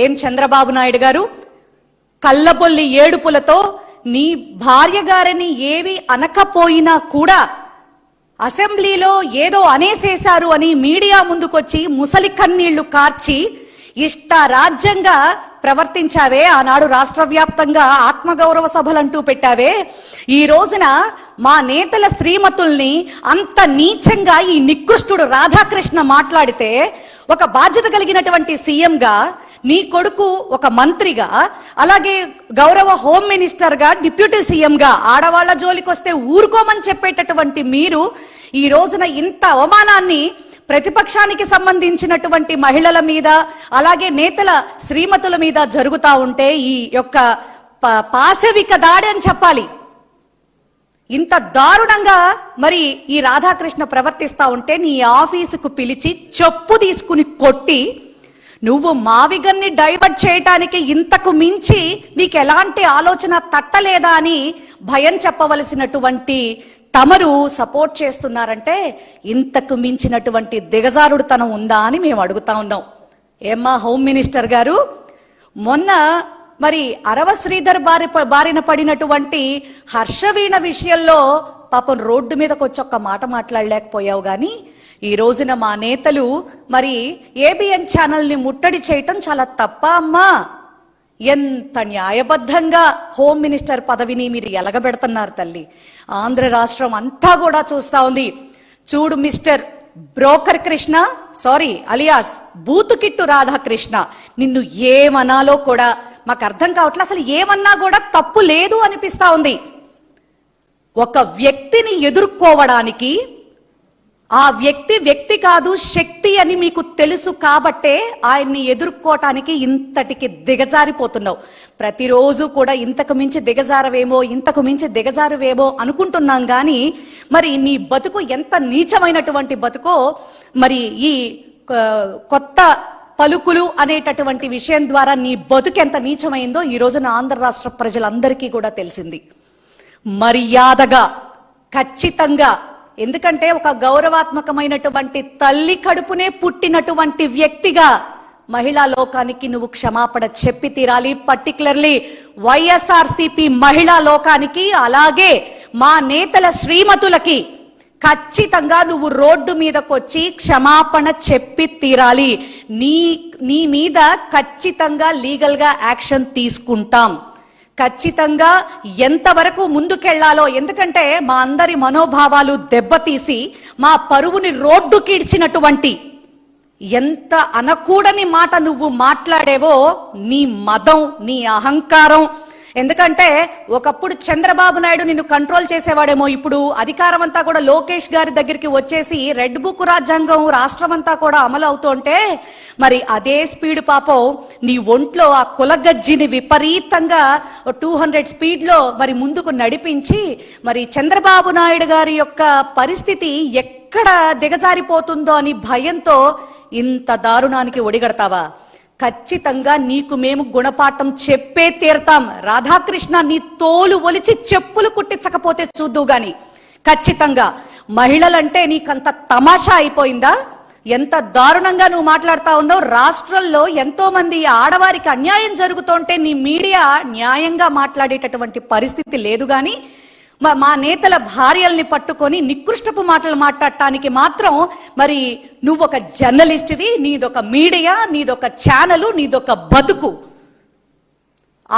ఏం చంద్రబాబు నాయుడు గారు, కళ్ళబొల్లి ఏడుపులతో నీ భార్య గారిని ఏవి అనకపోయినా కూడా అసెంబ్లీలో ఏదో అనేసేశారు అని మీడియా ముందుకొచ్చి ముసలి కన్నీళ్లు కార్చి ఇష్టారాజ్యంగా ప్రవర్తించావే. ఆనాడు రాష్ట్ర వ్యాప్తంగా ఆత్మగౌరవ సభలంటూ పెట్టావే. ఈ రోజున మా నేతల శ్రీమతుల్ని అంత నీచంగా ఈ నికృష్టుడు రాధాకృష్ణ మాట్లాడితే ఒక బాధ్యత కలిగినటువంటి సీఎంగా, నీ కొడుకు ఒక మంత్రిగా, అలాగే గౌరవ హోమ్ మినిస్టర్గా, డిప్యూటీ సీఎంగా ఆడవాళ్ల జోలికొస్తే ఊరుకోమని చెప్పేటటువంటి మీరు ఈ రోజున ఇంత అవమానాన్ని ప్రతిపక్షానికి సంబంధించినటువంటి మహిళల మీద, అలాగే నేతల శ్రీమతుల మీద జరుగుతా ఉంటే ఈ యొక్క పాశవిక దాడి అని చెప్పాలి. ఇంత దారుణంగా మరి ఈ రాధాకృష్ణ ప్రవర్తిస్తా ఉంటే నీ ఆఫీసుకు పిలిచి చెప్పు తీసుకుని కొట్టి, నువ్వు మావిగన్ని డైవర్ట్ చేయటానికి ఇంతకు మించి నీకు ఎలాంటి ఆలోచన తట్టలేదా అని భయం చెప్పవలసినటువంటి తమరు సపోర్ట్ చేస్తున్నారంటే ఇంతకు మించినటువంటి దిగజారుడుతనం ఉందా అని మేము అడుగుతా ఉన్నాం. ఏమ్మా హోమ్ మినిస్టర్ గారు, మొన్న మరి అరవ శ్రీధర్ బారిన పడినటువంటి హర్షవీణ విషయంలో పాపం రోడ్డు మీదకి వచ్చి ఒక్క మాట మాట్లాడలేకపోయావు. కానీ ఈ రోజున మా నేతలు మరి ఏబిఎన్ ఛానల్ని ముట్టడి చేయటం చాలా తప్ప అమ్మా. ఎంత న్యాయబద్ధంగా హోమ్ మినిస్టర్ పదవిని మీరు ఎలగబెడుతున్నారు తల్లి. ఆంధ్ర రాష్ట్రం అంతా కూడా చూస్తా ఉంది. చూడు mister broker Krishna, sorry alias బూతుకిట్టు రాధాకృష్ణ, నిన్ను ఏమనాలో కూడా మాకు అర్థం కావట్లేదు. అసలు ఏమన్నా కూడా తప్పు లేదు అనిపిస్తా ఉంది. ఒక వ్యక్తిని ఎదుర్కోవడానికి ఆ వ్యక్తి కాదు, శక్తి అని మీకు తెలుసు కాబట్టే ఆయన్ని ఎదుర్కోవటానికి ఇంతటికి దిగజారిపోతున్నావు. ప్రతిరోజు కూడా ఇంతకు మించి దిగజారువేమో అనుకుంటున్నాం. కానీ మరి నీ బతుకు ఎంత నీచమైనటువంటి బతుకో మరి ఈ కొత్త పలుకులు అనేటటువంటి విషయం ద్వారా నీ బతుకు ఎంత నీచమైందో ఈ రోజున ఆంధ్ర రాష్ట్ర ప్రజలందరికీ కూడా తెలిసింది. మర్యాదగా, ఖచ్చితంగా, ఎందుకంటే ఒక గౌరవాత్మకమైనటువంటి తల్లి కడుపునే పుట్టినటువంటి వ్యక్తిగా మహిళా లోకానికి నువ్వు క్షమాపణ చెప్పి తీరాలి. పర్టికులర్లీ వైఎస్ఆర్సీపీ మహిళా లోకానికి, అలాగే మా నేతల శ్రీమతులకి ఖచ్చితంగా నువ్వు రోడ్డు మీదకొచ్చి క్షమాపణ చెప్పి తీరాలి. నీ మీద ఖచ్చితంగా లీగల్ గా యాక్షన్ తీసుకుంటాం. ఖచ్చితంగా ఎంతవరకు ముందుకెళ్లాలో, ఎందుకంటే మా అందరి మనోభావాలు దెబ్బతీసి మా పరువుని రోడ్డుకిడ్చినటువంటి ఎంత అనకూడని మాట నువ్వు మాట్లాడేవో, నీ మదం, నీ అహంకారం. ఎందుకంటే ఒకప్పుడు చంద్రబాబు నాయుడు నిన్ను కంట్రోల్ చేసేవాడేమో, ఇప్పుడు అధికారం అంతా కూడా లోకేష్ గారి దగ్గరికి వచ్చేసి రెడ్ బుక్ రాజ్యాంగం రాష్ట్రం అంతా కూడా అమలు అవుతుంటే మరి అదే స్పీడ్ పాపం నీ ఒంట్లో ఆ కులగజ్జిని విపరీతంగా 200 స్పీడ్లో మరి ముందుకు నడిపించి మరి చంద్రబాబు నాయుడు గారి యొక్క పరిస్థితి ఎక్కడ దిగజారిపోతుందో అని భయంతో ఇంత దారుణానికి ఒడిగడతావా? ఖచ్చితంగా నీకు మేము గుణపాఠం చెప్పే తీరుతాం. రాధాకృష్ణ, నీ తోలు ఒలిచి చెప్పులు కుట్టించకపోతే చూద్దు గాని. ఖచ్చితంగా మహిళలంటే నీకంత తమాషా అయిపోయిందా? ఎంత దారుణంగా నువ్వు మాట్లాడుతా ఉన్నావు. రాష్ట్రంలో ఎంతో మంది ఆడవారికి అన్యాయం జరుగుతుంటే నీ మీడియా న్యాయంగా మాట్లాడేటటువంటి పరిస్థితి లేదు. గాని మా నేతల భార్యల్ని పట్టుకొని నికృష్టపు మాటలు మాట్లాడటానికి మాత్రం మరి నువ్వు ఒక జర్నలిస్ట్వి, నీదొక మీడియా, నీదొక ఛానలు, నీదొక బతుకు.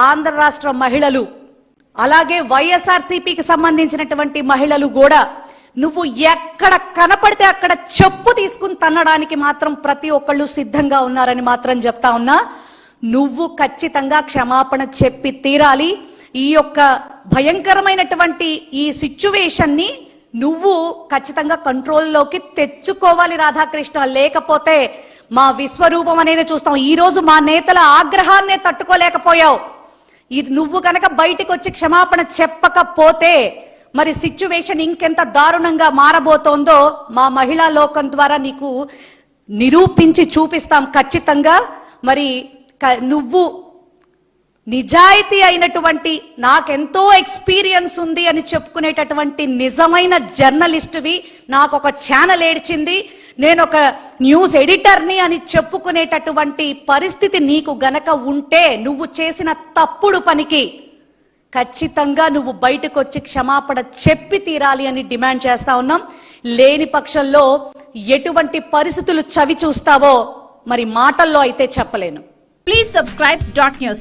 ఆంధ్ర రాష్ట్ర మహిళలు, అలాగే వైఎస్ఆర్సీపీకి సంబంధించినటువంటి మహిళలు కూడా నువ్వు ఎక్కడ కనపడితే అక్కడ చెప్పు తీసుకుని తన్నడానికి మాత్రం ప్రతి ఒక్కళ్ళు సిద్ధంగా ఉన్నారని మాత్రం చెప్తా ఉన్నా. నువ్వు ఖచ్చితంగా క్షమాపణ చెప్పి తీరాలి. ఈ యొక్క భయంకరమైనటువంటి ఈ సిచ్యువేషన్ ని నువ్వు ఖచ్చితంగా కంట్రోల్లోకి తెచ్చుకోవాలి రాధాకృష్ణ. లేకపోతే మా విశ్వరూపం అనేది చూస్తాం. ఈ రోజు మా నేతల ఆగ్రహాన్నే తట్టుకోలేకపోయావు. ఇది నువ్వు కనుక బయటికి వచ్చి క్షమాపణ చెప్పకపోతే మరి సిచ్యువేషన్ ఇంకెంత దారుణంగా మారబోతోందో మా మహిళా లోకం ద్వారా నీకు నిరూపించి చూపిస్తాం. ఖచ్చితంగా మరి నువ్వు నిజాయితీ అయినటువంటి, నాకెంతో ఎక్స్పీరియన్స్ ఉంది అని చెప్పుకునేటటువంటి నిజమైన జర్నలిస్టువి. నాకు ఒక ఛానల్ ఏడ్చింది, నేను ఒక న్యూస్ ఎడిటర్ని అని చెప్పుకునేటటువంటి పరిస్థితి నీకు గనక ఉంటే నువ్వు చేసిన తప్పుడు పనికి ఖచ్చితంగా నువ్వు బయటకు వచ్చి క్షమాపణ చెప్పి తీరాలి అని డిమాండ్ చేస్తా ఉన్నాం. లేని పక్షంలో ఎటువంటి పరిస్థితులు చవి చూస్తావో మరి మాటల్లో అయితే చెప్పలేను. Please subscribe .news.